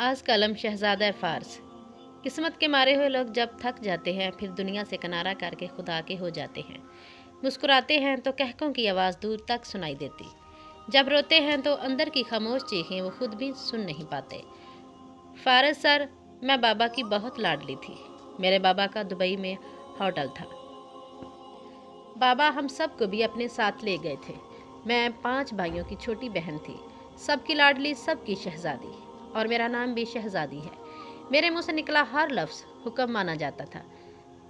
आज कलम शहजादा फारस। किस्मत के मारे हुए लोग जब थक जाते हैं फिर दुनिया से किनारा करके खुदा के हो जाते हैं। मुस्कुराते हैं तो कहकों की आवाज़ दूर तक सुनाई देती। जब रोते हैं तो अंदर की खामोश चीखें वो खुद भी सुन नहीं पाते। फारस सर, मैं बाबा की बहुत लाडली थी। मेरे बाबा का दुबई में होटल था। बाबा हम सबको भी अपने साथ ले गए थे। मैं 5 भाइयों की छोटी बहन थी, सबकी लाडली, सबकी शहजादी, और मेरा नाम भी शहजादी है। मेरे मुंह से निकला हर लफ्ज़ हुक्म माना जाता था।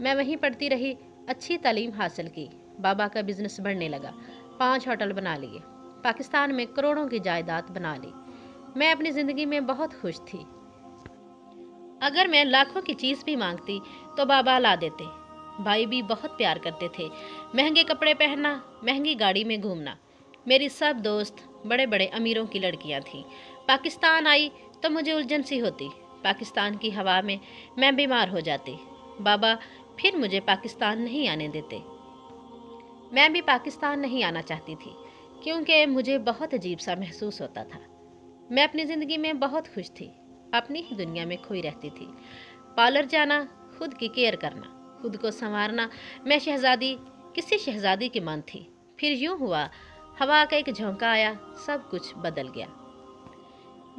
मैं वहीं पढ़ती रही, अच्छी तालीम हासिल की। बाबा का बिजनेस बढ़ने लगा, 5 होटल बना लिए, पाकिस्तान में करोड़ों की जायदाद बना ली। मैं अपनी ज़िंदगी में बहुत खुश थी। अगर मैं लाखों की चीज़ भी मांगती तो बाबा ला देते। भाई भी बहुत प्यार करते थे। महंगे कपड़े पहनना, महंगी गाड़ी में घूमना। मेरी सब दोस्त बड़े बड़े अमीरों की लड़कियां थीं। पाकिस्तान आई तो मुझे उलझन सी होती। पाकिस्तान की हवा में मैं बीमार हो जाती। बाबा फिर मुझे पाकिस्तान नहीं आने देते। मैं भी पाकिस्तान नहीं आना चाहती थी क्योंकि मुझे बहुत अजीब सा महसूस होता था। मैं अपनी ज़िंदगी में बहुत खुश थी, अपनी ही दुनिया में खोई रहती थी। पार्लर जाना, खुद की केयर करना, खुद को संवारना। मैं शहजादी, किसी शहजादी की मन थी। फिर यूं हुआ, हवा का एक झोंका आया, सब कुछ बदल गया।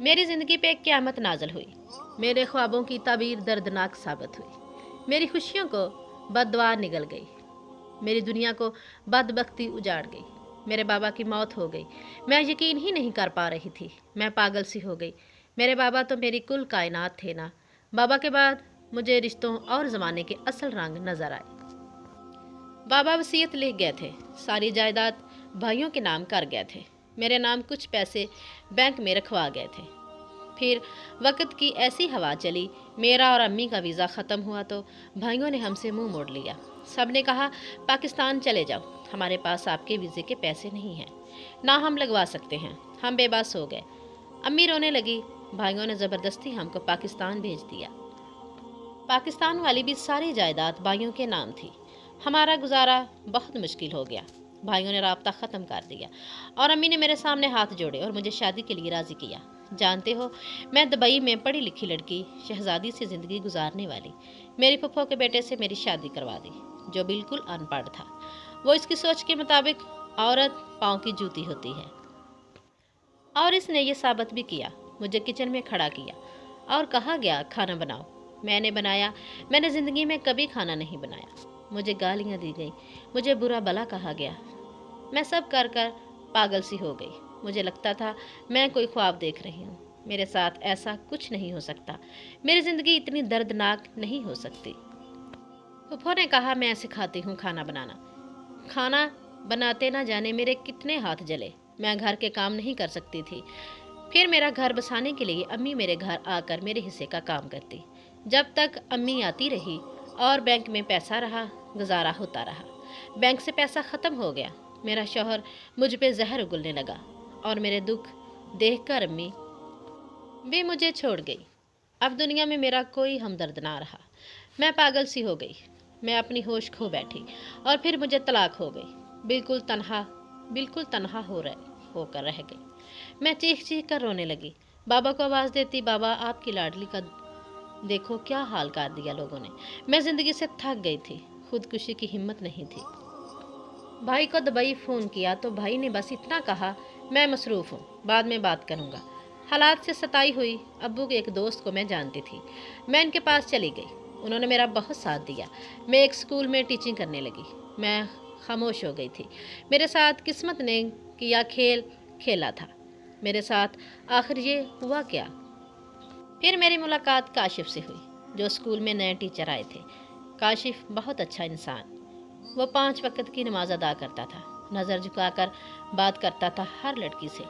मेरी ज़िंदगी पे एक क़यामत नाज़िल हुई। मेरे ख्वाबों की ताबीर दर्दनाक साबित हुई। मेरी खुशियों को बददुआ निगल गई। मेरी दुनिया को बदबख्ती उजाड़ गई। मेरे बाबा की मौत हो गई। मैं यकीन ही नहीं कर पा रही थी। मैं पागल सी हो गई। मेरे बाबा तो मेरी कुल कायनात थे ना। बाबा के बाद मुझे रिश्तों और ज़माने के असल रंग नज़र आए। बाबा वसीयत लिख गए थे, सारी जायदाद भाइयों के नाम कर गए थे। मेरे नाम कुछ पैसे बैंक में रखवा गए थे। फिर वक्त की ऐसी हवा चली, मेरा और अम्मी का वीज़ा ख़त्म हुआ तो भाइयों ने हमसे मुंह मोड़ लिया। सब ने कहा पाकिस्तान चले जाओ, हमारे पास आपके वीज़े के पैसे नहीं हैं, ना हम लगवा सकते हैं। हम बेबस हो गए। अम्मी रोने लगी। भाइयों ने ज़बरदस्ती हमको पाकिस्तान भेज दिया। पाकिस्तान वाली भी सारी जायदाद भाइयों के नाम थी। हमारा गुजारा बहुत मुश्किल हो गया। भाइयों ने राब्ता ख़त्म कर दिया और अम्मी ने मेरे सामने हाथ जोड़े और मुझे शादी के लिए राज़ी किया। जानते हो, मैं दुबई में पढ़ी लिखी लड़की, शहजादी से ज़िंदगी गुजारने वाली, मेरी फुफ्फो के बेटे से मेरी शादी करवा दी, जो बिल्कुल अनपढ़ था। वो इसकी सोच के मुताबिक औरत पाँव की जूती होती है, और इसने ये साबित भी किया। मुझे किचन में खड़ा किया और कहा गया खाना बनाओ। मैंने बनाया। मैंने ज़िंदगी में कभी खाना नहीं बनाया। मुझे गालियाँ दी गई, मुझे बुरा भला कहा गया। मैं सब कर कर पागल सी हो गई। मुझे लगता था मैं कोई ख्वाब देख रही हूँ। मेरे साथ ऐसा कुछ नहीं हो सकता। मेरी ज़िंदगी इतनी दर्दनाक नहीं हो सकती। फूफो ने कहा मैं सिखाती हूँ खाना बनाना। खाना बनाते ना जाने मेरे कितने हाथ जले। मैं घर के काम नहीं कर सकती थी। फिर मेरा घर बसाने के लिए अम्मी मेरे घर आकर मेरे हिस्से का काम करती। जब तक अम्मी आती रही और बैंक में पैसा रहा, गुजारा होता रहा। बैंक से पैसा ख़त्म हो गया। मेरा शौहर मुझ पे जहर उगलने लगा और मेरे दुख देखकर अम्मी भी मुझे छोड़ गई। अब दुनिया में मेरा कोई हमदर्द ना रहा। मैं पागल सी हो गई। मैं अपनी होश खो बैठी और फिर मुझे तलाक हो गई। बिल्कुल तन्हा होकर रह गई। मैं चीख चीख कर रोने लगी। बाबा को आवाज़ देती, बाबा आपकी लाडली का देखो क्या हाल कर दिया लोगों ने। मैं ज़िंदगी से थक गई थी। खुदकुशी की हिम्मत नहीं थी। भाई को दुबई फ़ोन किया तो भाई ने बस इतना कहा, मैं मसरूफ़ हूँ, बाद में बात करूँगा। हालात से सताई हुई अब्बू के एक दोस्त को मैं जानती थी। मैं इनके पास चली गई। उन्होंने मेरा बहुत साथ दिया। मैं एक स्कूल में टीचिंग करने लगी। मैं खामोश हो गई थी। मेरे साथ किस्मत ने किया खेल खेला था। मेरे साथ आखिर ये हुआ क्या? फिर मेरी मुलाकात काशिफ से हुई, जो स्कूल में नए टीचर आए थे। काशिफ बहुत अच्छा इंसान। वो 5 वक्त की नमाज अदा करता था, नज़र झुकाकर बात करता था हर लड़की से।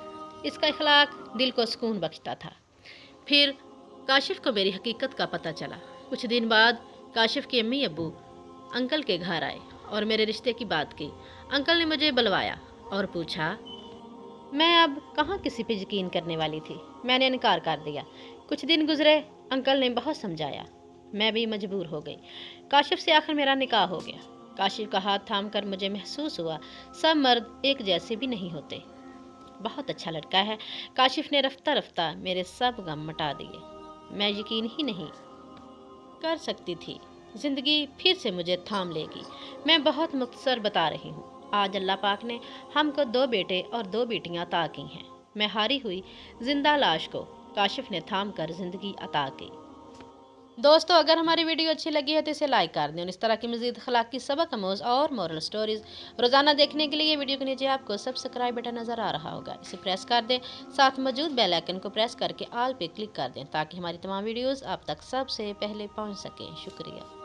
इसका इखलाक दिल को सुकून बख्शता था। फिर काशिफ को मेरी हकीकत का पता चला। कुछ दिन बाद काशिफ की अम्मी अब्बू अंकल के घर आए और मेरे रिश्ते की बात की। अंकल ने मुझे बुलवाया और पूछा। मैं अब कहाँ किसी पे यकीन करने वाली थी। मैंने इनकार कर दिया। कुछ दिन गुजरे, अंकल ने बहुत समझाया। मैं भी मजबूर हो गई। काशिफ से आखिर मेरा निकाह हो गया। काशिफ का हाथ थाम कर मुझे महसूस हुआ सब मर्द एक जैसे भी नहीं होते। बहुत अच्छा लड़का है। काशिफ ने रफ्ता रफ्ता मेरे सब गम मिटा दिए। میں یقین ہی نہیں کر سکتی تھی زندگی پھر سے مجھے تھام لے گی۔ میں بہت مختصر بتا رہی ہوں۔ آج اللہ پاک نے ہم کو 2 بیٹے اور 2 بیٹیاں عطا کی ہیں۔ میں ہاری ہوئی زندہ لاش کو کاشف نے تھام کر زندگی عطا کی۔ دوستو، اگر ہماری ویڈیو اچھی لگی ہے تو اسے لائک کر دیں، اور اس طرح کی مزید اخلاقی سبق آموز اور مورل سٹوریز روزانہ دیکھنے کے لیے ویڈیو کے نیچے آپ کو سبسکرائب بٹن نظر آ رہا ہوگا، اسے پریس کر دیں، ساتھ موجود بیل آئیکن کو پریس کر کے آل پہ کلک کر دیں تاکہ ہماری تمام ویڈیوز آپ تک سب سے پہلے پہنچ سکیں۔ شکریہ۔